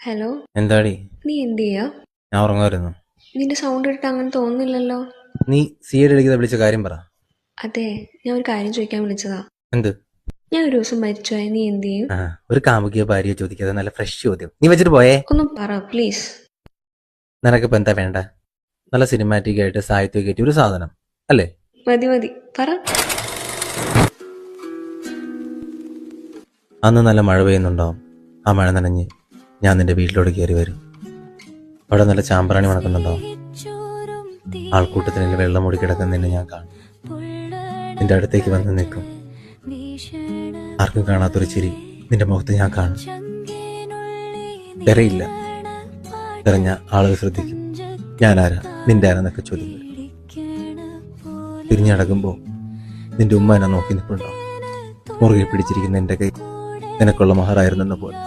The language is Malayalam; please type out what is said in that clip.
ഹലോ. എന്താടി? നീ എന്ത് ചെയ്യാ? ഞാൻ ഉറങ്ങുമായിരുന്നു. നിന്റെ സൗണ്ട് ഇട്ടിട്ട് അങ്ങനെ തോന്നുന്നില്ലല്ലോ. നീ സി എ വിളിക്കുന്ന വിളിച്ച കാര്യം പറ. അതെ, ഞാൻ ഒരു കാര്യം ചോദിക്കാൻ വിളിച്ചതാ. എന്ത്? ഞാൻ ഒരു ദിവസം മരിച്ചുപോയ നീ എന്ത് ചെയ്യും? ഒരു കാമുകിയോ ഭാര്യയോ ചോദിക്കാതെ നല്ല ഫ്രഷ് ചോദ്യം. നീ വെച്ചിട്ട് പോയേ. ഒന്നും പറ പ്ലീസ്. നിനക്കിപ്പോ എന്താ വേണ്ട? നല്ല സിനിമാറ്റിക് ആയിട്ട് സാഹിത്യം കയറ്റി ഒരു സാധനം അല്ലേ? മതി മതി, പറ. അന്ന് നല്ല മഴ പെയ്യുന്നുണ്ടാവും. ആ മഴ നനഞ്ഞ് ഞാൻ നിന്റെ വീട്ടിലോട്ട് കയറി വരും. അവിടെ നല്ല ചാമ്പ്രാണി മണക്കുന്നുണ്ടാവും. ആൾക്കൂട്ടത്തിന് വെള്ളം മൂടി കിടക്കുന്ന നിന്നെ ഞാൻ കാണും. നിന്റെ അടുത്തേക്ക് വന്ന് നിൽക്കും. ആർക്കും കാണാത്തൊരു ചിരി നിന്റെ മുഖത്ത് ഞാൻ കാണും. തിരയില്ല. തിരഞ്ഞ ആളുകൾ ശ്രദ്ധിക്കും. ഞാനാരാ, നിന്റെ ആരാന്നൊക്കെ ചോദ്യം വരും. തിരിഞ്ഞടക്കുമ്പോൾ നിന്റെ ഉമ്മ എന്നെ നോക്കി നിൽപ്പുണ്ടാവും. മുറുകെ പിടിച്ചിരിക്കുന്ന എൻ്റെ കൈ നിനക്കുള്ള മഹറായിരുന്നെന്ന് പോലെ.